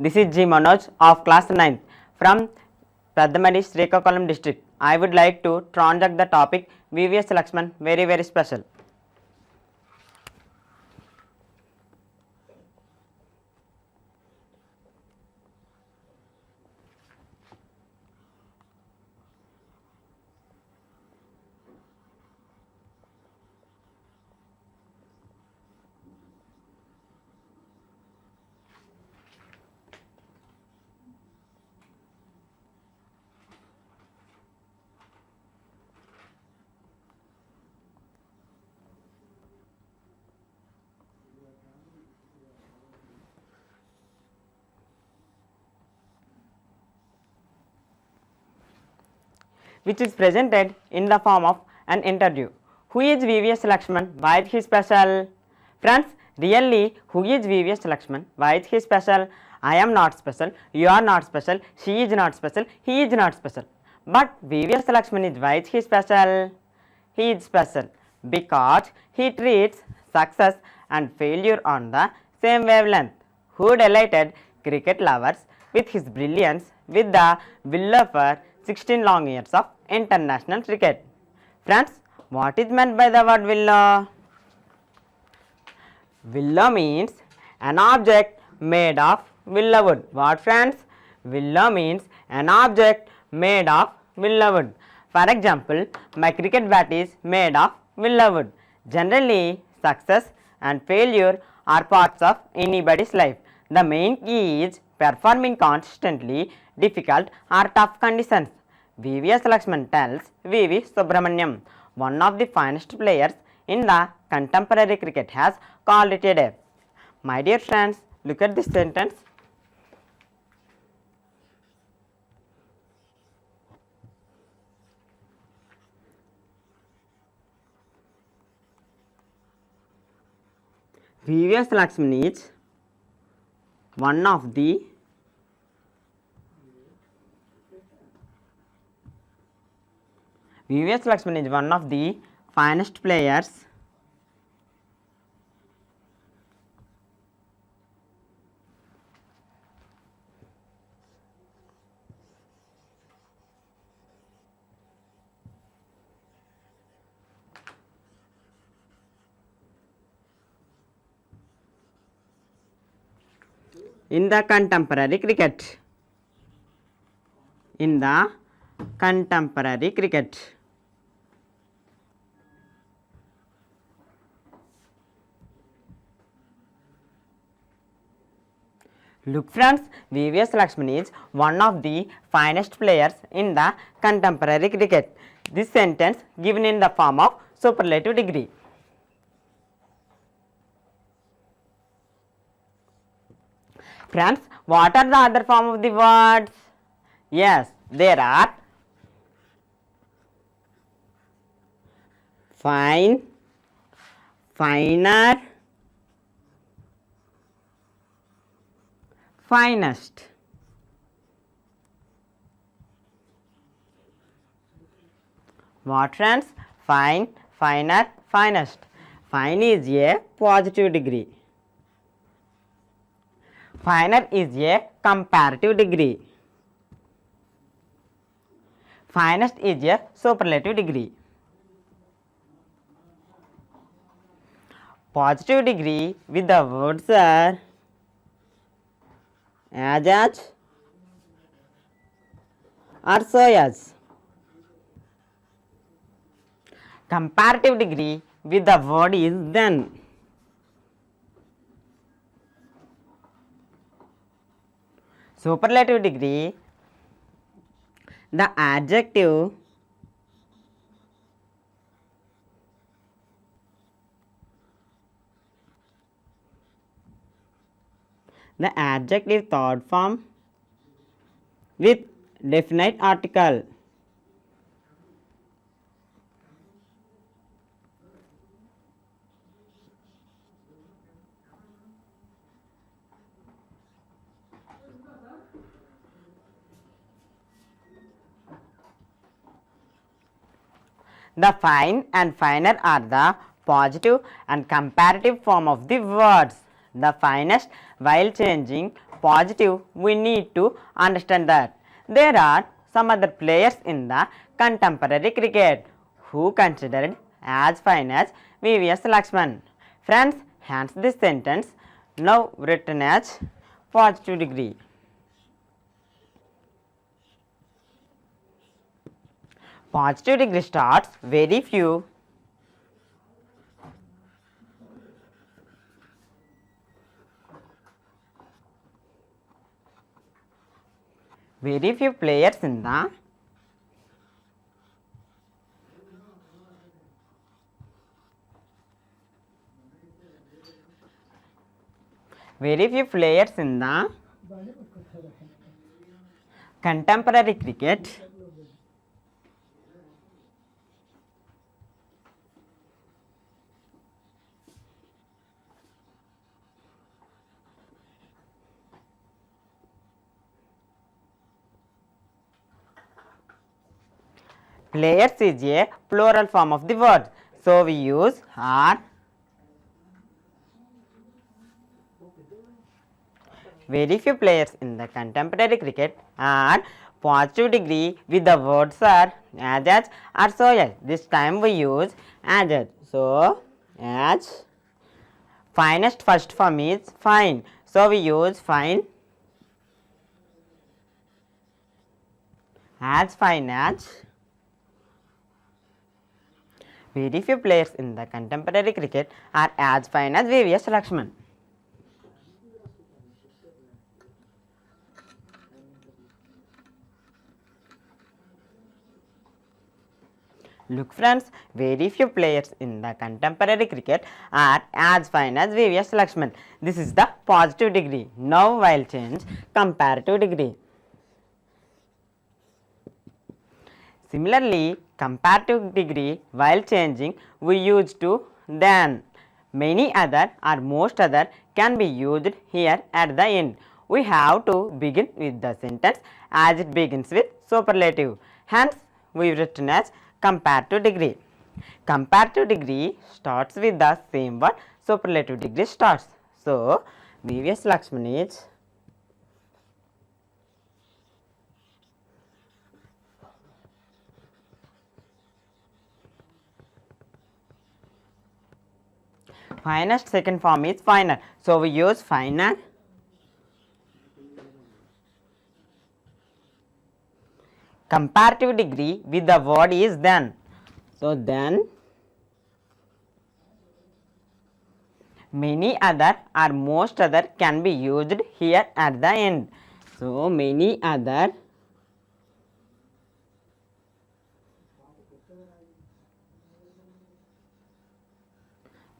This is G.Manoj of class 9th from Peddamadi, Srikakulam district. I would like to transact the topic VVS Laxman, very special. which is presented in the form of an interview. Who is VVS Laxman? Why is he special? Friends, really, who is VVS Laxman? Why is he special? I am not special, you are not special, she is not special, he is not special. But VVS Laxman is, why is he special? He is special because he treats success and failure on the same wavelength. Who delighted cricket lovers with his brilliance with the willow for 16 long years of international cricket. Friends, what is meant by the word willow? Willow means an object made of willow wood. What, friends? Willow means an object made of willow wood. For example, my cricket bat is made of willow wood. Generally, success and failure are parts of anybody's life. The main key is performing consistently difficult or tough conditions. VVS Laxman tells V.V. Subramaniam, one of the finest players in the contemporary cricket, has called it a day. My dear friends, look at this sentence. VVS Laxman is one of the finest players in the contemporary cricket. Look friends, VVS Laxman is one of the finest players in the contemporary cricket. This sentence given in the form of superlative degree. Friends, what are the other form of the words? Yes, there are fine, finer, finest. What, friends? Fine, finer, finest. Fine is a positive degree. Finer is a comparative degree. Finest is a superlative degree. Positive degree with the words are as or so as. Comparative degree with the word is then. Superlative degree, the adjective third form with definite article. The fine and finer are the positive and comparative form of the words. The finest, while changing positive, we need to understand that there are some other players in the contemporary cricket who considered as fine as VVS Laxman. Friends, hence this sentence now written as positive degree. Positive degree starts very few players in the contemporary cricket Players is a plural form of the word. So we use are. Very few players in the contemporary cricket are positive degree with the words are as or so as. This time we use as. So as. Finest first form is fine. So we use fine. As fine as. Very few players in the contemporary cricket are as fine as VVS Laxman. Look friends, very few players in the contemporary cricket are as fine as VVS Laxman. This is the positive degree. Now I'll change comparative degree. Similarly, comparative degree while changing we use to than. Many other or most other can be used here at the end. We have to begin with the sentence as it begins with superlative. Hence, we written as comparative degree. Comparative degree starts with the same word superlative degree starts. So, VVS Laxman is finest, second form is finer. So, we use finer. Comparative degree with the word is than. So, then many other or most other can be used here at the end. So, many other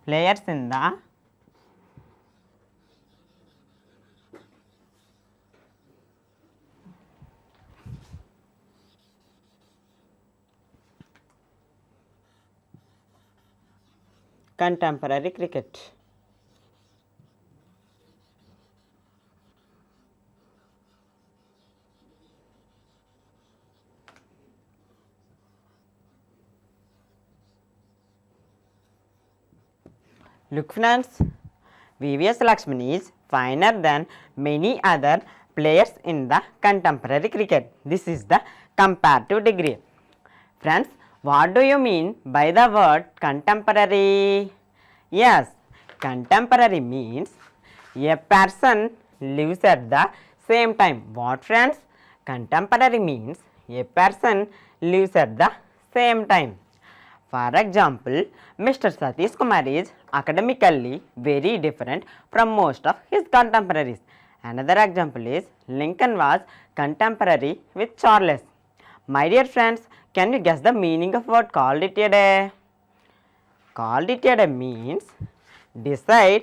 players in the contemporary cricket. Look friends, VVS Laxman is finer than many other players in the contemporary cricket. This is the comparative degree. Friends, what do you mean by the word contemporary? Yes, contemporary means a person lives at the same time. What friends? Contemporary means a person lives at the same time. For example, Mr. Satish Kumar is academically very different from most of his contemporaries. Another example is Lincoln was contemporary with Charles. My dear friends, can you guess the meaning of word called it a day? Called it a day means decide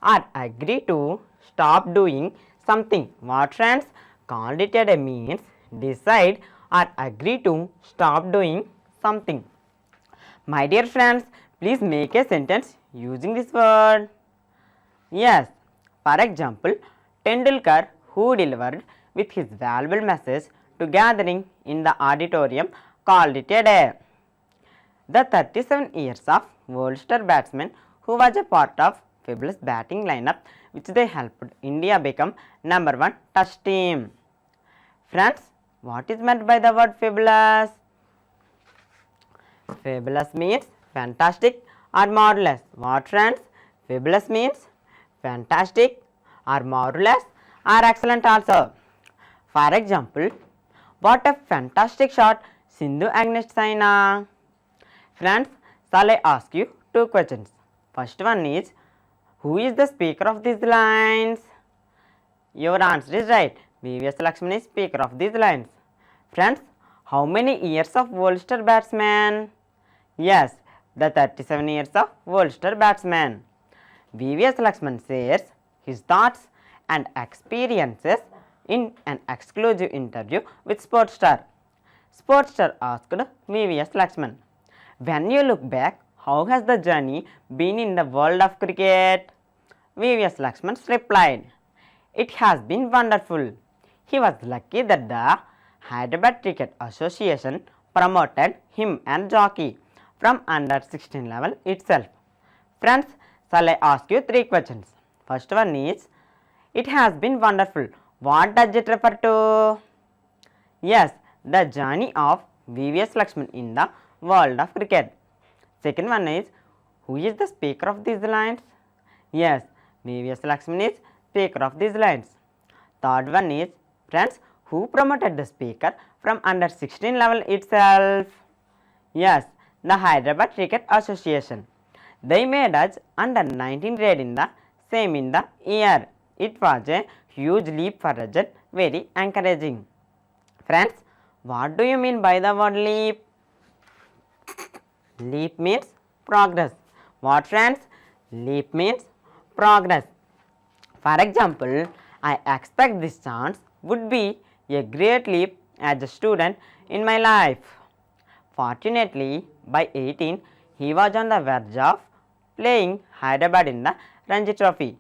or agree to stop doing something. What friends? Called it a day means decide or agree to stop doing something. My dear friends, please make a sentence using this word. Yes, for example, Tendulkar, who delivered with his valuable message to gathering in the auditorium, called it a day. The 37 years of world star batsman who was a part of fabulous batting lineup which they helped India become number 1 test team. Friends, what is meant by the word fabulous? Fabulous means fantastic or marvelous. What friends? Fabulous means fantastic or marvelous or excellent also. For example, what a fantastic shot Sindhu against China. Friends, shall I ask you two questions? First one is, who is the speaker of these lines? Your answer is right. VVS Laxman is speaker of these lines. Friends, how many years of world star batsman? Yes, the 37 years of world star batsman. VVS Laxman shares his thoughts and experiences in an exclusive interview with Sportstar. Sportstar asked VVS Laxman, when you look back, how has the journey been in the world of cricket? VVS Laxman replied, it has been wonderful. He was lucky that the Hyderabad Cricket Association promoted him and jockey from under 16 level itself. Friends, shall I ask you 3 questions? First one is, it has been wonderful. What does it refer to? Yes, the journey of VVS Laxman in the world of cricket. Second one is, who is the speaker of these lines? Yes, VVS Laxman is speaker of these lines. Third one is, friends, who promoted the speaker from under 16 level itself? Yes, the Hyderabad Cricket Association. They made us under 19 grade in the same in the year. It was a huge leap for us, very encouraging. Friends, what do you mean by the word leap? Leap means progress. What, friends? Leap means progress. For example, I expect this chance would be a great leap as a student in my life. Fortunately, by 18, he was on the verge of playing Hyderabad in the Ranji Trophy.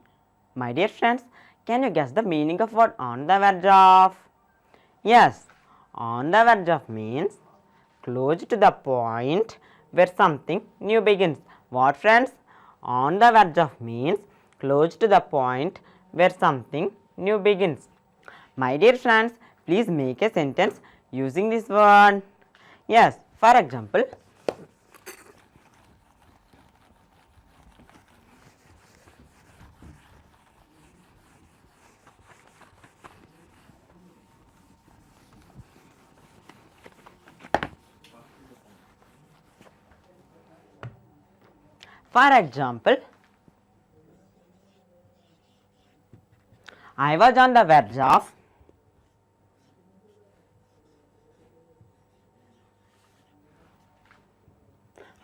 My dear friends, can you guess the meaning of what on the verge of? Yes, on the verge of means close to the point where something new begins. What, friends? On the verge of means close to the point where something new begins. My dear friends, please make a sentence using this word. Yes, for example, I was on the verge of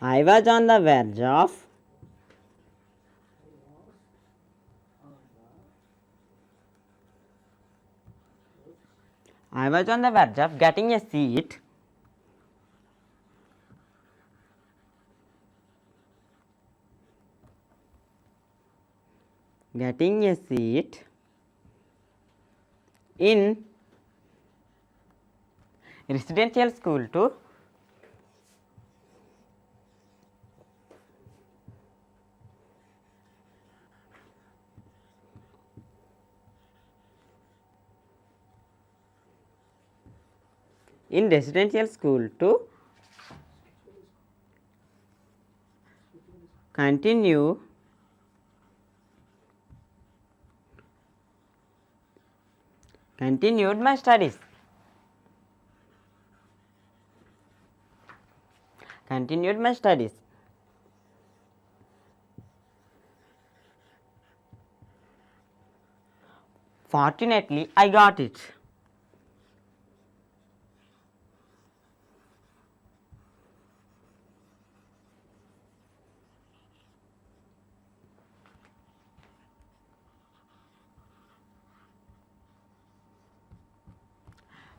I was on the verge of getting a seat in residential school to continued my studies. Fortunately, I got it.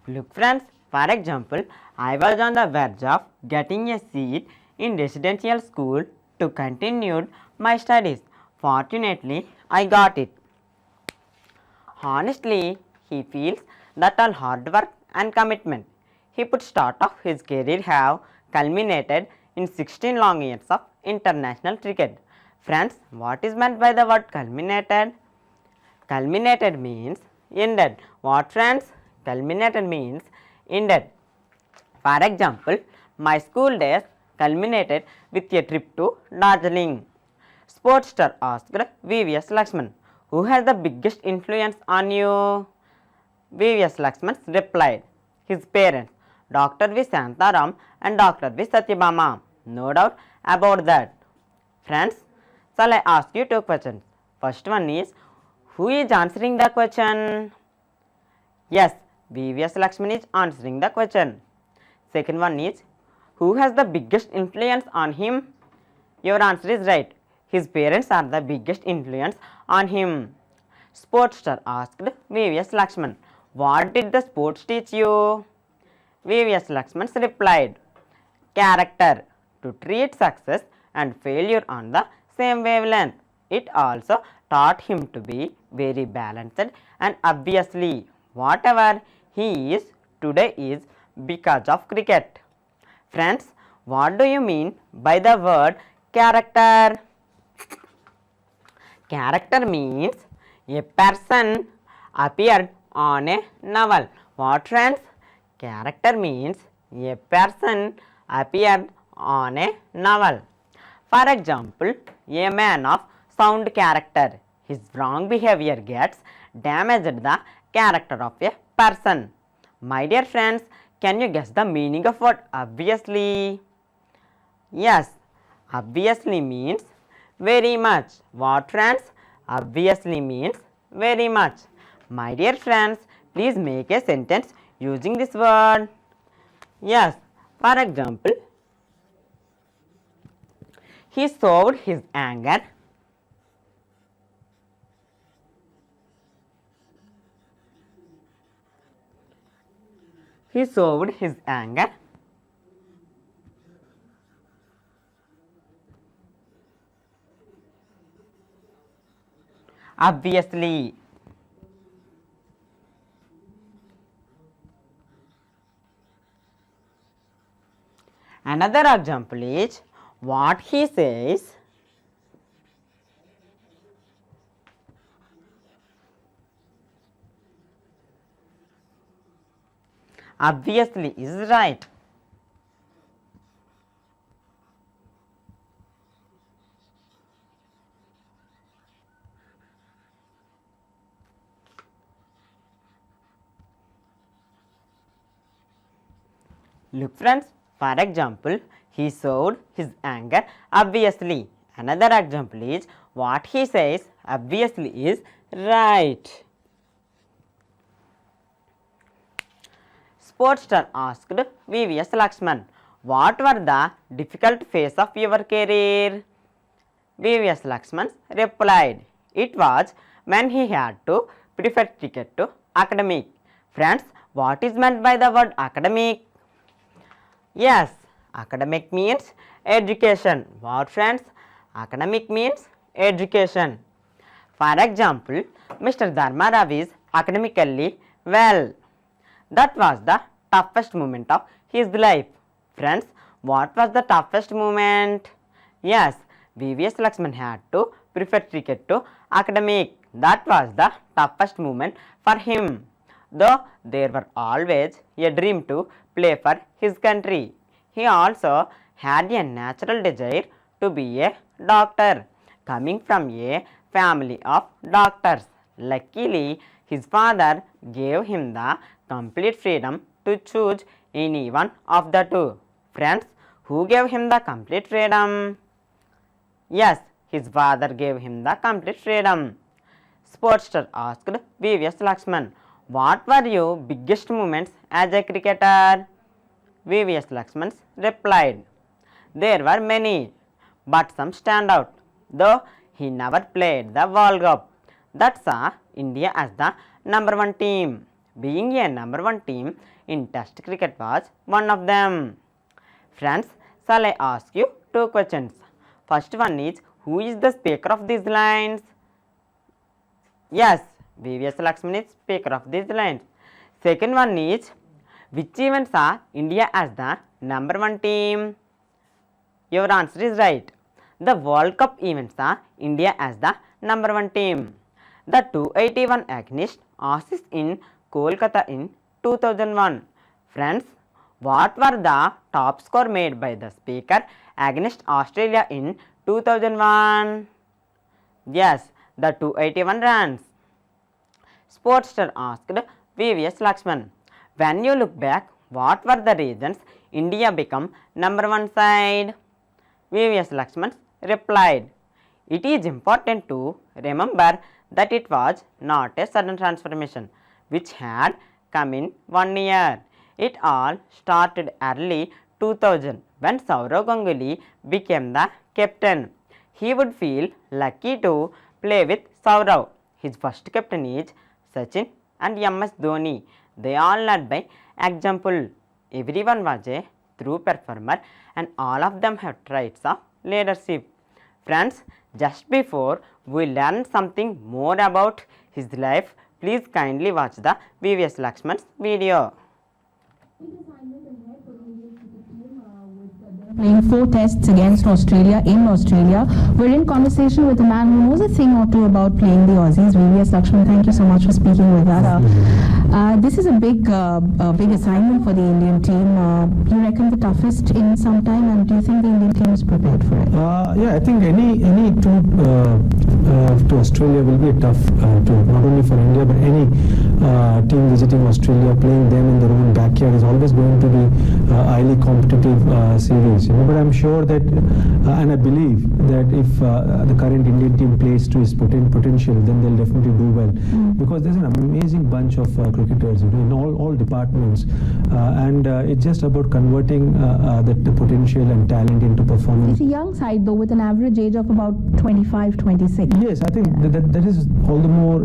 Look, friends, for example, I was on the verge of getting a seat in residential school to continue my studies. Fortunately, I got it. Honestly, he feels that all hard work and commitment he put start of his career have culminated in 16 long years of international cricket. Friends, what is meant by the word culminated? Culminated means ended. What, friends? Culminated means ended. For example, my school days culminated with a trip to Darjeeling. Sports star asked VVS Laxman, who has the biggest influence on you? VVS Laxman replied, his parents, Dr. V. Santaram and Dr. V. Satyabama. No doubt about that. Friends, shall I ask you 2 questions? First one is, who is answering the question? Yes, VVS Laxman is answering the question. Second one is, who has the biggest influence on him? Your answer is right. His parents are the biggest influence on him. Sports star asked VVS Laxman, what did the sports teach you? VVS Laxman replied, character, to treat success and failure on the same wavelength. It also taught him to be very balanced, and obviously whatever he is today is because of cricket. Friends, what do you mean by the word character? Character means a person appeared on a novel. What, friends? Character means a person appeared on a novel. For example, a man of sound character, his wrong behavior gets damaged the character of a person. My dear friends, can you guess the meaning of what obviously? Yes, obviously means very much. What, friends? Obviously means very much. My dear friends, please make a sentence using this word. Yes, for example, he showed his anger. He showed his anger. Obviously. Another example is what he says. Obviously is right. Look, friends, for example, he showed his anger obviously. Another example is what he says obviously is right. Sportster asked VVS Laxman, what were the difficult phase of your career? VVS Laxman replied, it was when he had to prefer cricket to academic. Friends, what is meant by the word academic? Yes, academic means education. What, friends? Academic means education. For example, Mr. Dharma Rao is academically well. That was the toughest moment of his life. Friends, what was the toughest moment? Yes, VVS Laxman had to prefer cricket to academic. That was the toughest moment for him. Though there were always a dream to play for his country, he also had a natural desire to be a doctor, coming from a family of doctors. Luckily, his father gave him the complete freedom to choose any one of the two. Friends, who gave him the complete freedom? Yes, his father gave him the complete freedom. Sportster asked VVS Laxman, what were your biggest moments as a cricketer? VVS Laxman replied, there were many, but some stand out, though he never played the World Cup. That saw India as the number one team. Being a number one team in Test cricket was one of them. Friends, shall I ask you two questions? First one is, who is the speaker of these lines? Yes, VVS Laxman is speaker of these lines. Second one is, which event saw India as the number one team? Your answer is right. The World Cup event saw India as the number one team. The 281 against Aussies in Kolkata in 2001. Friends, what were the top score made by the speaker against Australia in 2001? Yes, the 281 runs. Sportster asked VVS Laxman, when you look back, what were the reasons India became number one side? VVS Laxman replied, it is important to remember that it was not a sudden transformation which had come in 1 year. It all started early 2000 when Sourav Ganguly became the captain. He would feel lucky to play with Sourav. His first captain is Sachin and MS Dhoni. They all led by example. Everyone was a true performer and all of them have traits of leadership. Friends, just before we learn something more about his life, please kindly watch the VVS Laxman's video. This assignment is head for the Indian cricket team. Playing 4 tests against Australia in Australia. We're in conversation with a man who knows a thing or two about playing the Aussies. VVS Laxman, thank you so much for speaking with us. This is a big assignment for the Indian team. You reckon the toughest in some time, and do you think the Indian team is prepared for it? Yeah, I think any tour to Australia will be a tough tour, not only for India but any team visiting Australia, playing them in their own backyard is always going to be a highly competitive series. But I'm sure that, and I believe that if the current Indian team plays to its potential, then they'll definitely do well. Because there's an amazing bunch of cricketers in all departments, and it's just about converting the potential and talent into performance. It's a young side though, with an average age of about 25, 26. Yes, I think that is all the more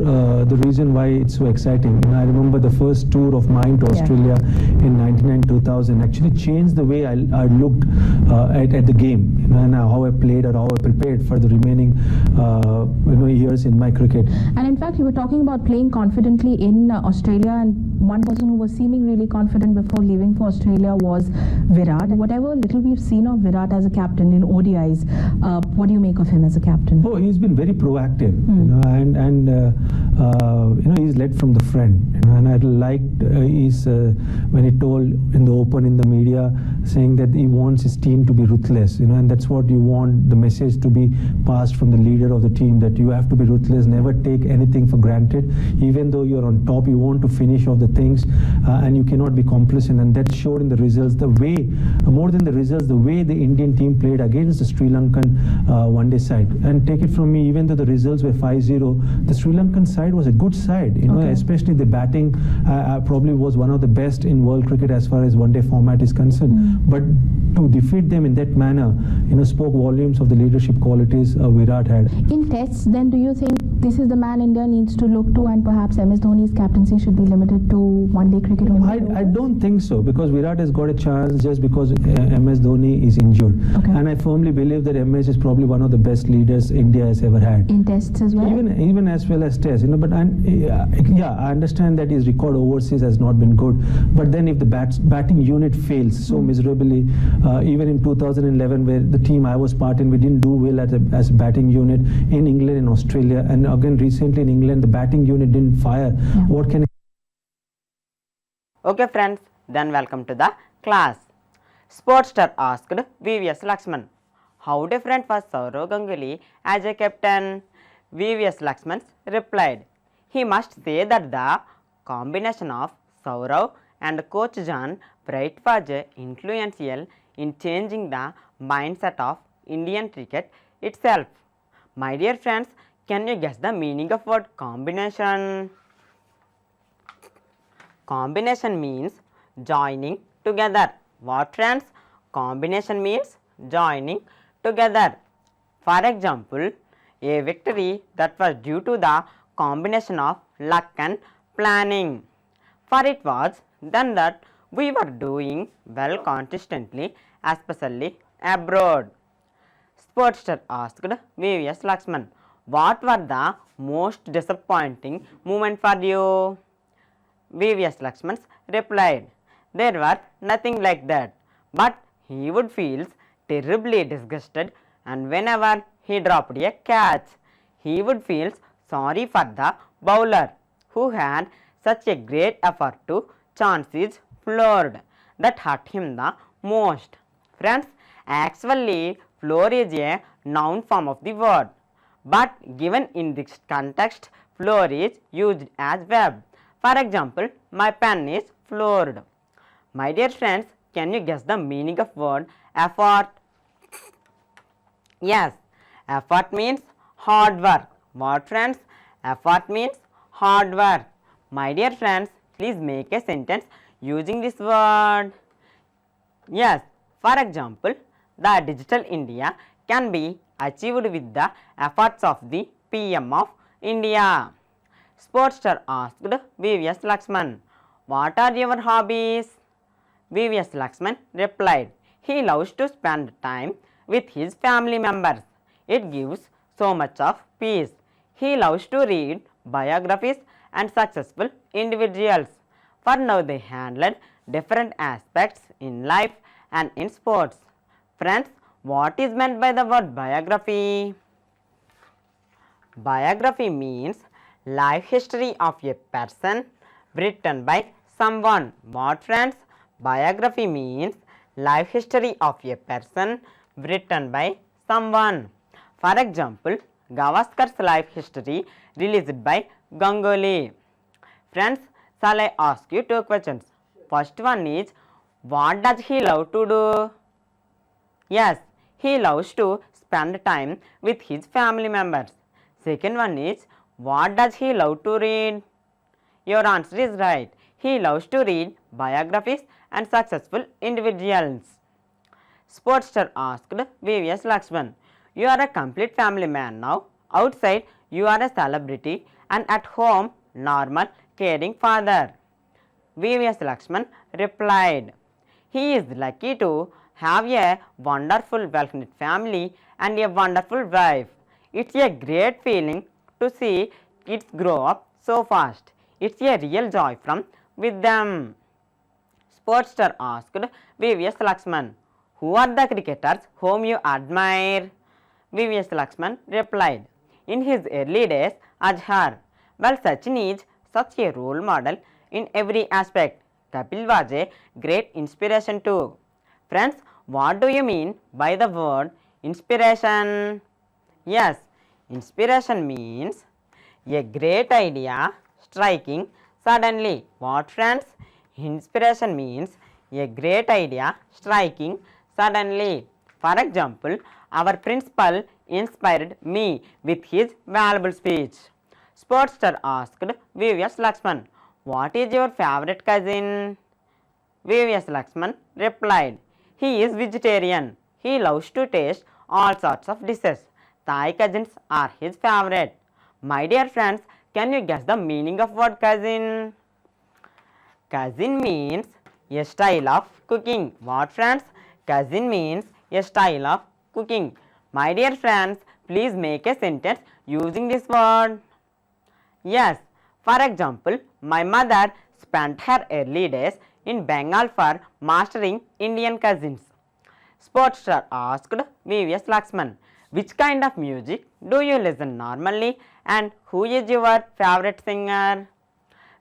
the reason why it's so exciting. I remember the first tour of mine to Australia in 1999-2000 actually changed the way I looked at the game, and how I played or how I prepared for the remaining years in my cricket. And in fact, you were talking about playing confidently in Australia, and one person who was seeming really confident before leaving for Australia was Virat. Whatever little we've seen of Virat as a captain in ODIs, what do you make of him as a captain? Oh, he's been very proactive, and he's led from the front. And I liked when he told in the open in the media, saying that he wants his team to be ruthless, and that's what you want the message to be passed from the leader of the team, that you have to be ruthless, never take anything for granted. Even though you're on top, you want to finish off the things, and you cannot be complacent, and that showed in the results. The way, more than the results, the way the Indian team played against the Sri Lankan one-day side. And take it from me, even though the results were 5-0, the Sri Lankan side was a good side, especially the batting probably was one of the best in world cricket as far as one-day format is concerned. But to defeat them in that manner, spoke volumes of the leadership qualities Virat had. In tests, then, do you think this is the man India needs to look to, and perhaps MS Dhoni's captaincy should be limited to one-day cricket only? I don't think so, because Virat has got a chance just because MS Dhoni is injured. And I firmly believe that MS is probably one of the best leaders India has ever had. In tests as well? Even as well as tests, but I understand that his record overseas has not been good. But then if the batting unit fails so miserably, even in 2011, where the team I was part in, we didn't do well as a batting unit in England and Australia, and again recently in England, the batting unit didn't fire. What can... Okay friends, then welcome to the class. Sportster asked VVS Laxman, how different was Sourav Ganguly as a captain? VVS Laxman replied, he must say that the combination of Sourav and Coach John Bright was influential in changing the mindset of Indian cricket itself. My dear friends, can you guess the meaning of word combination? Combination means joining together. What friends? Combination means joining together. For example, a victory that was due to the combination of luck and planning. For it was then that we were doing well consistently, especially abroad. Sportster asked VVS Laxman, what were the most disappointing moment for you? VVS Laxman replied, there were nothing like that, but he would feel terribly disgusted, and whenever he dropped a catch, he would feel sorry for the bowler who had such a great effort to chance his floored. That hurt him the most. Friends, actually floor is a noun form of the word, but given in this context, floor is used as verb. For example, my pen is floored. My dear friends, can you guess the meaning of word effort? Yes, effort means hard work. What friends? Effort means hard work. My dear friends, please make a sentence using this word. Yes, for example, the digital India can be achieved with the efforts of the PM of India. Sportster asked VVS Laxman, what are your hobbies? VVS Laxman replied, he loves to spend time with his family members. It gives so much of peace. He loves to read biographies and successful individuals. For now they handled different aspects in life and in sports. Friends, what is meant by the word biography? Biography means life history of a person written by someone. What friends? Biography means life history of a person written by someone. For example, Gavaskar's life history released by Ganguly. Friends, shall I ask you two questions? First one is, what does he love to do? Yes, he loves to spend time with his family members. Second one is, what does he love to read? Your answer is right. He loves to read biographies and successful individuals. Sportster asked VVS Laxman, you are a complete family man now. Outside, you are a celebrity, and at home, normal, caring father. VVS Laxman replied, he is lucky to have a wonderful, well-knit family and a wonderful wife. It's a great feeling to see kids grow up so fast. It's a real joy from with them. Sportster asked VVS Laxman, who are the cricketers whom you admire? VVS Laxman replied, in his early days, Azhar. Well, Sachin is such a role model in every aspect. Kapil was a great inspiration too. Friends, what do you mean by the word inspiration? Yes, inspiration means a great idea striking suddenly. What friends? Inspiration means a great idea striking suddenly. For example, our principal inspired me with his valuable speech. Sportster asked VVS Laxman, what is your favorite cousin? VVS Laxman replied, he is vegetarian. He loves to taste all sorts of dishes. Thai cousins are his favorite. My dear friends, can you guess the meaning of word cousin? Cousin means a style of cooking. What friends? Cousin means a style of cooking. My dear friends, please make a sentence using this word. Yes, for example, my mother spent her early days in Bengal for mastering Indian cousins. Sportster asked VVS Laxman, which kind of music do you listen normally and who is your favorite singer?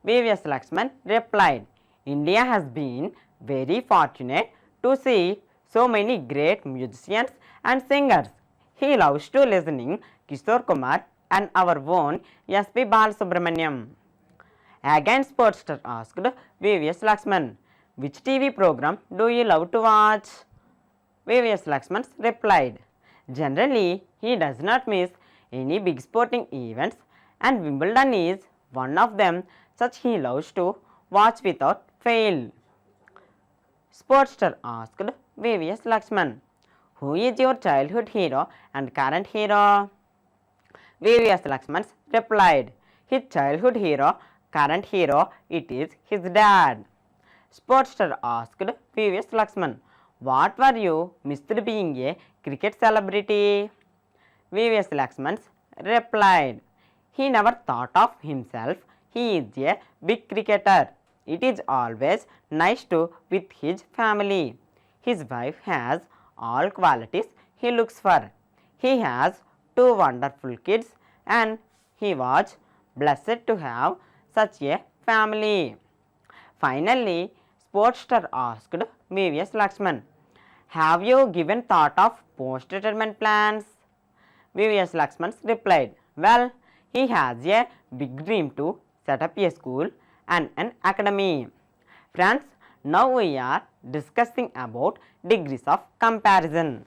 VVS Laxman replied, India has been very fortunate to see so many great musicians and singers. He loves to listening Kishore Kumar and our own S.P. Balasubramaniam. Again, Sportster asked VVS Laxman, which TV program do you love to watch? VVS Laxman replied, generally he does not miss any big sporting events and Wimbledon is one of them, such he loves to watch without fail. Sportster asked VVS Laxman, who is your childhood hero and current hero? VVS Laxman replied, his childhood hero, current hero, it is his dad. Sportster asked VVS Laxman, what were you missed being a cricket celebrity? VVS Laxman replied, he never thought of himself, he is a big cricketer. It is always nice to with his family. His wife has all qualities he looks for. He has 2 wonderful kids and he was blessed to have such a family. Finally, Sportster asked VVS Laxman, have you given thought of post-retirement plans? VVS Laxman replied, well, he has a big dream to set up a school and an academy. Friends, now we are discussing about degrees of comparison.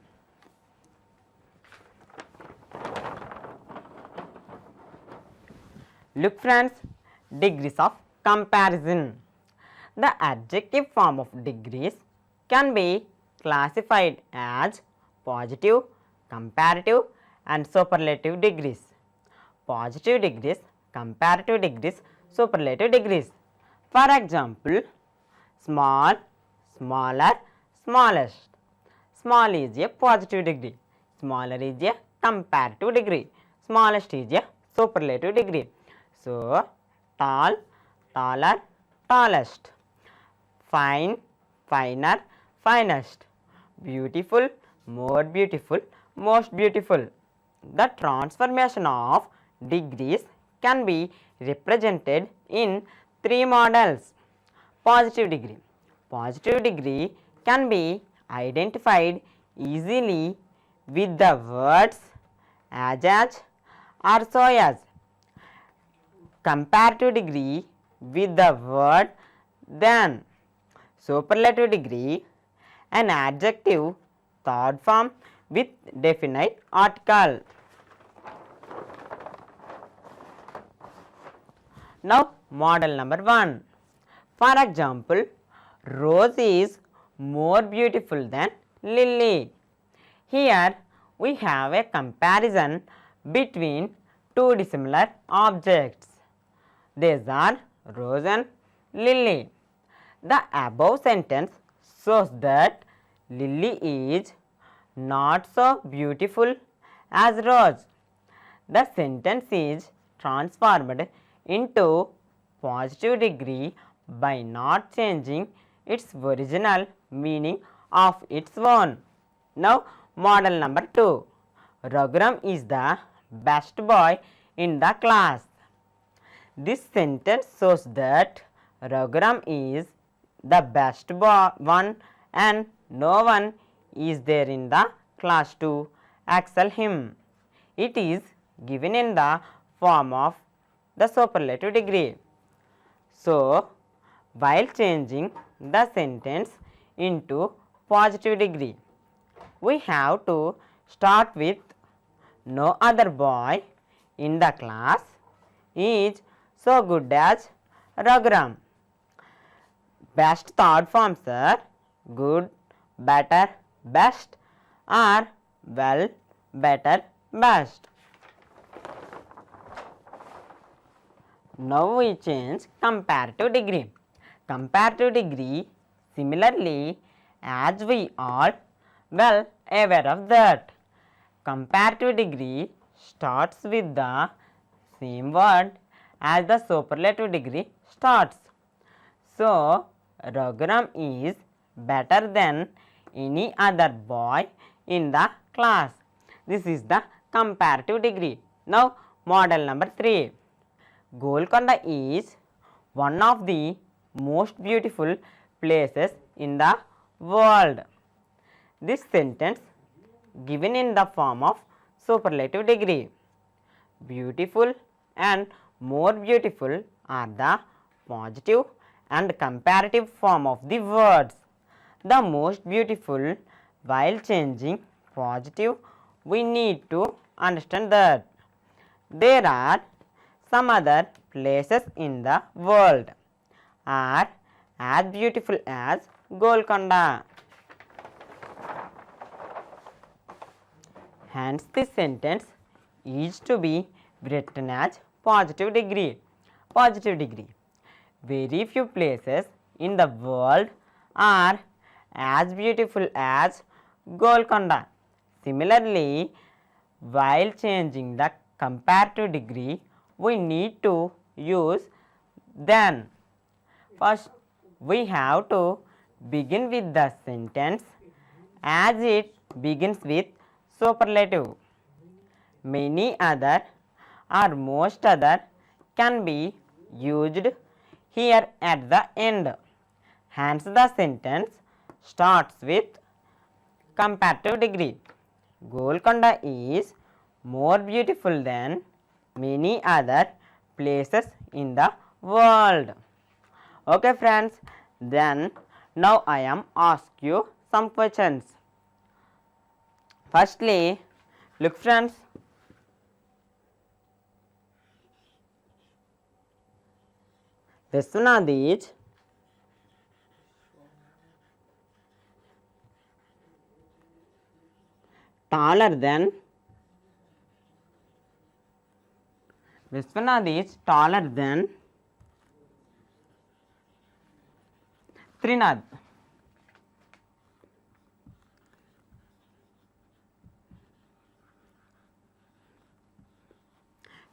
Look friends, degrees of comparison. The adjective form of degrees can be classified as positive, comparative and superlative degrees. Positive degrees, comparative degrees, superlative degrees. For example, small, smaller, smallest. Small is a positive degree, smaller is a comparative degree, smallest is a superlative degree. So, tall, taller, tallest. Fine, finer, finest. Beautiful, more beautiful, most beautiful. The transformation of degrees can be represented in three models. Positive degree. Positive degree can be identified easily with the words as or so as. Comparative degree with the word than. Superlative degree, an adjective third form with definite article. Now model number 1. For example, Rose is more beautiful than Lily. Here we have a comparison between two dissimilar objects. These are Rose and Lily. The above sentence shows that Lily is not so beautiful as Rose. The sentence is transformed into positive degree by not changing its original meaning of its own. Now model number 2. Raghuram is the best boy in the class. This sentence shows that Raghuram is the best one and no one is there in the class to excel him. It is given in the form of the superlative degree. So, while changing the sentence into positive degree, we have to start with no other boy in the class is so good as Raghuram. Best third forms are good, better, best or well, better, best. Now we change comparative degree. Comparative degree, similarly, as we are well aware of that, comparative degree starts with the same word as the superlative degree starts. So, Raghuram is better than any other boy in the class. This is the comparative degree. Now, model number 3. Golconda is one of the most beautiful places in the world. This sentence given in the form of superlative degree. Beautiful and more beautiful are the positive and comparative form of the words. The most beautiful, while changing positive, we need to understand that there are some other places in the world are as beautiful as Golconda. Hence, this sentence is to be written as positive degree. Positive degree. Very few places in the world are as beautiful as Golconda. Similarly, while changing the comparative degree, we need to use than. First, we have to begin with the sentence as it begins with superlative. Many other or most other can be used here at the end. Hence, the sentence starts with comparative degree. Golconda is more beautiful than many other places in the world. Okay friends, then now I am ask you some questions. Firstly, look friends, Vishwanath is taller than Trinath.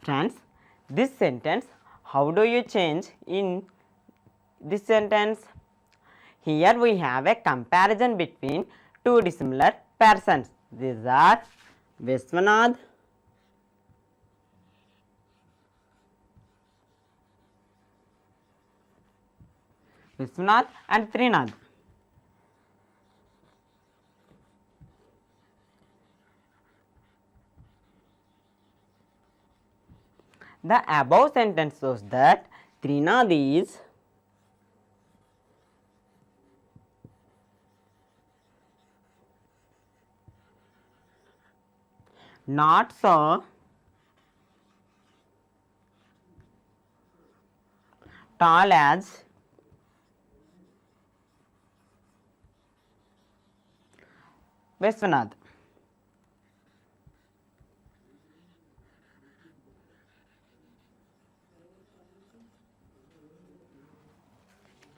Friends, this sentence, how do you change in this sentence? Here we have a comparison between two dissimilar persons. These are Vishwanath, and Trinath. The above sentence shows that Trinath is not so tall as Vishwanath.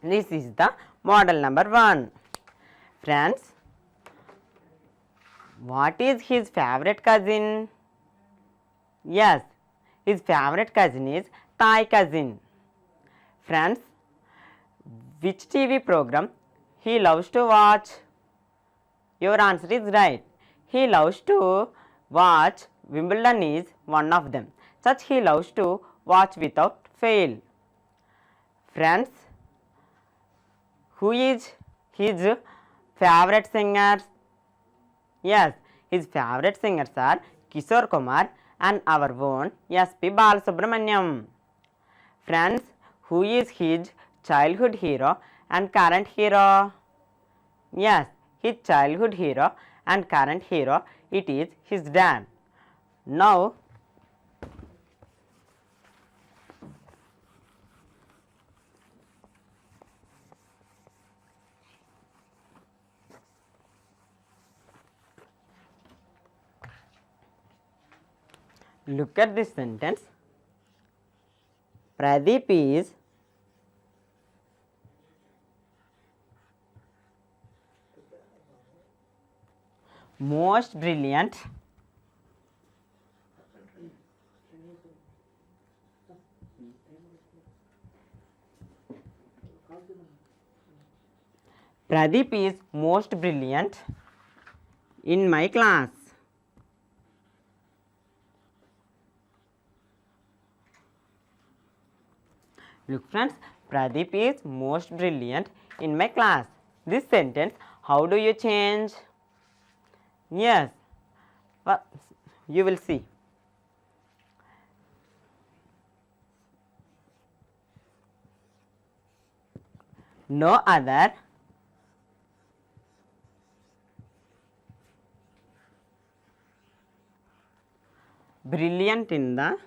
This is the model number 1. Friends, what is his favorite cousin? Yes, his favorite cousin is Thai cousin. Friends, which TV program he loves to watch? Your answer is right. He loves to watch Wimbledon is one of them. Such he loves to watch without fail. Friends, who is his favorite singers? Yes, his favorite singers are Kishore Kumar and our own S.P. Balasubramaniam. Friends, who is his childhood hero and current hero? Yes, his childhood hero and current hero, it is his dad. Now, look at this sentence. Pradeep is most brilliant Pradeep is most brilliant in my class. Look friends, Pradeep is most brilliant in my class. This sentence, how do you change? Yes, you will see. No other brilliant in the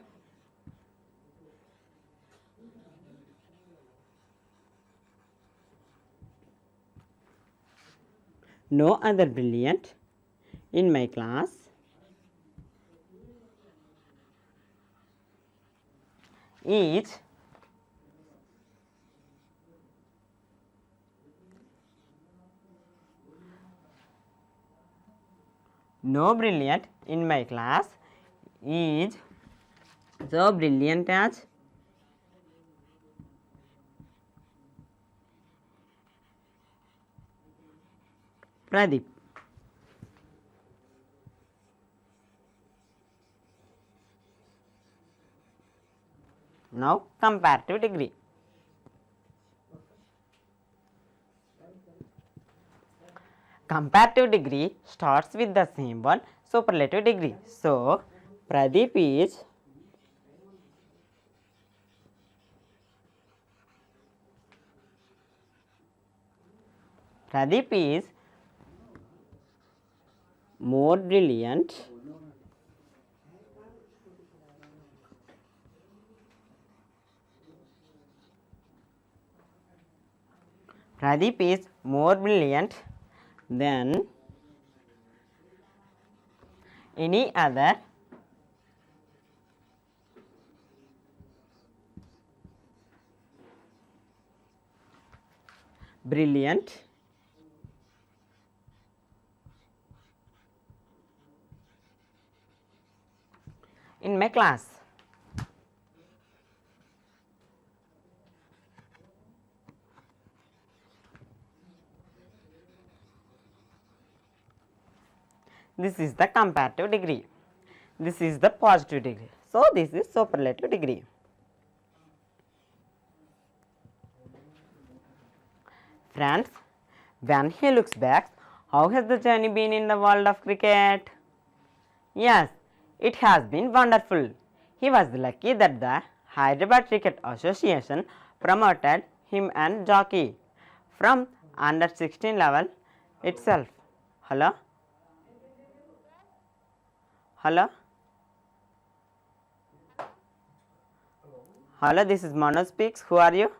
no other brilliant in my class is no brilliant in my class is so brilliant as Pradeep. Now, comparative degree. Comparative degree starts with the symbol superlative degree. So, Pradeep is more brilliant Pradeep is more brilliant than any other brilliant in my class. this is the comparative degree. This is the positive degree. So, this is superlative degree. Friends, when he looks back, how has the journey been in the world of cricket? Yes, it has been wonderful. He was lucky that the Hyderabad Cricket Association promoted him and jockey from under 16 level itself. Hello? Hello? Hello, this is Manoj speaks. Who are you?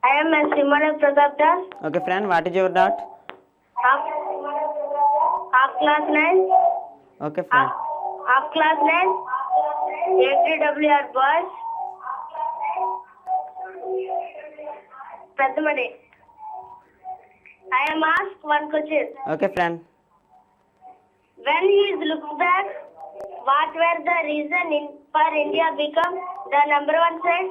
I am a Simona Pratap. Okay, friend, what is your doubt? Half class 9. Okay, friend. Half class 9. ATWR boys. Peddamadi. I am asked one question. Okay, friend. When he looks back, what were the reason for India become the number one side?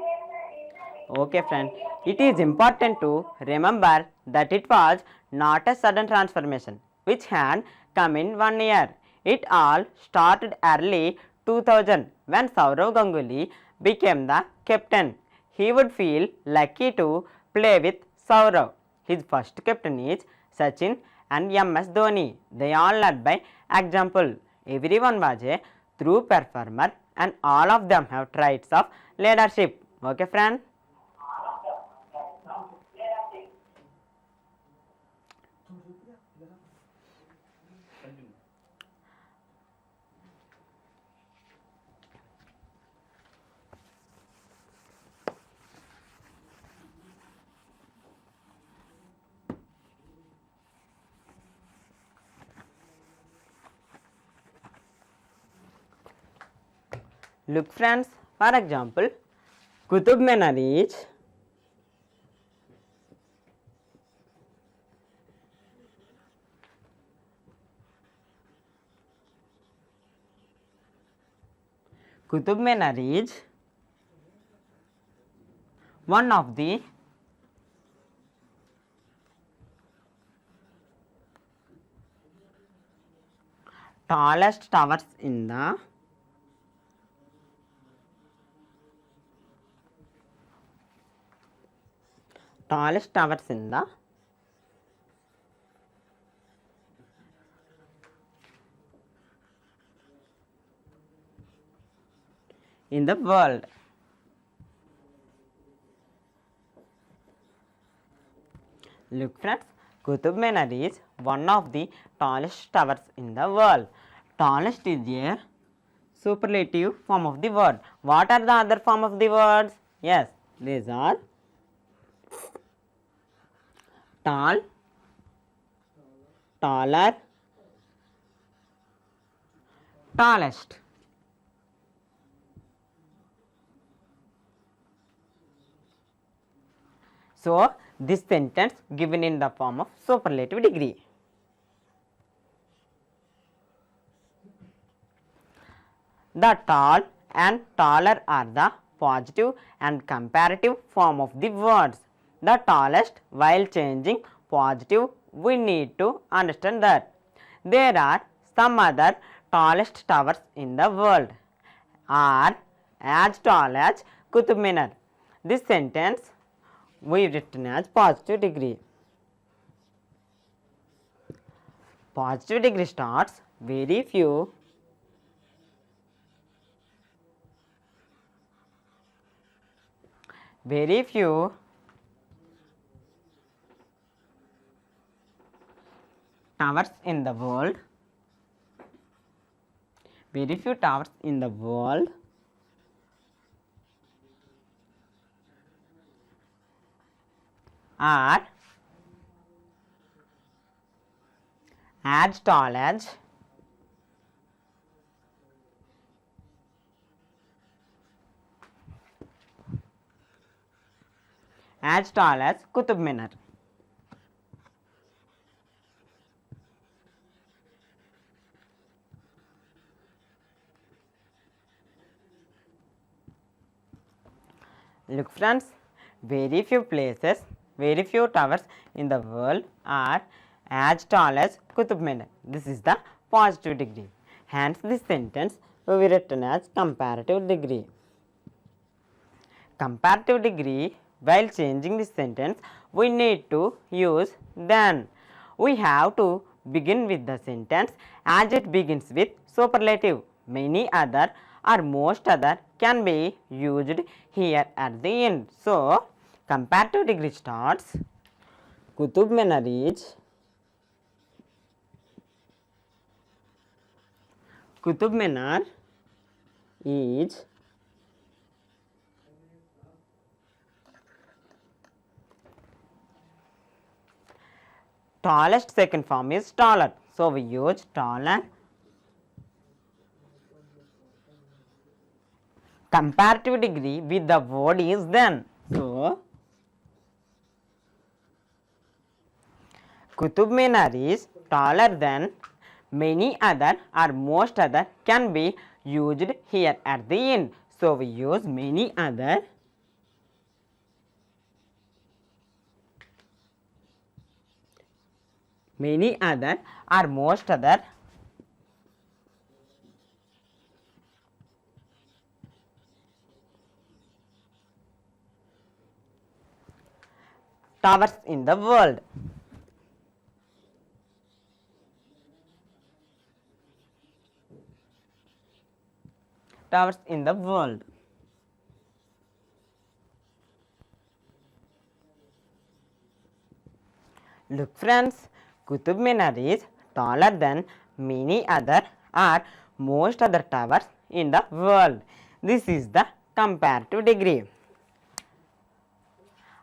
Okay, friend. It is important to remember that it was not a sudden transformation which had come in 1 year. It all started early 2000 when Sourav Ganguly became the captain. He would feel lucky to play with Sourav. His first captain is Sachin and MS Dhoni. They all led by example. Everyone was a true performer and all of them have traits of leadership. Okay, friend? Look, friends, for example, Qutub Minar is one of the tallest towers in the world. Look, friends, Qutub Minar is one of the tallest towers in the world. Tallest is a superlative form of the word. What are the other form of the words? Yes, these are tall, taller, tallest. So, this sentence given in the form of superlative degree. The tall and taller are the positive and comparative form of the words. The tallest, while changing positive, we need to understand that there are some other tallest towers in the world are as tall as Qutub Minar. This sentence we written as positive degree. Positive degree starts very few towers in the world. Very few towers in the world are as tall as Qutub Minar. Look, friends, very few places very few towers in the world are as tall as Qutub Minar. This is the positive degree. Hence, this sentence will be written as comparative degree. Comparative degree, while changing this sentence, we need to use then. We have to begin with the sentence as it begins with superlative. Many other or most other can be used here at the end. So, comparative degree starts. Qutub Minar is tallest. Second form is taller. So, we use taller. Comparative degree with the word is then. So, Qutub Minar is taller than many other or most other can be used here at the end. So, we use many other. Many other or most other towers in the world. Towers in the world. Look friends, Qutub Minar is taller than many other or most other towers in the world. This is the comparative degree.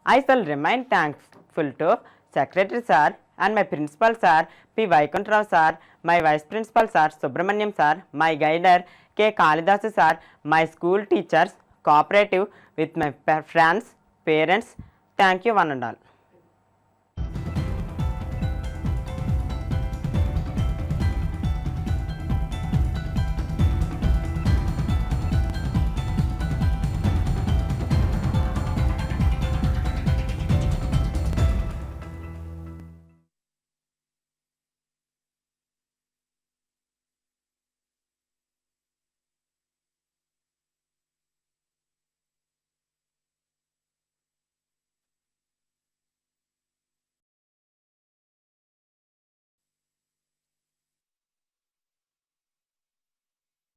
I shall remain thankful to Secretary Sir and my Principal Sir P. Vaikuntrao Sir, my Vice Principal Sir Subramaniam Sir, my guider K. Kalidasu Sir, my school teachers, cooperative with my friends, parents. Thank you one and all.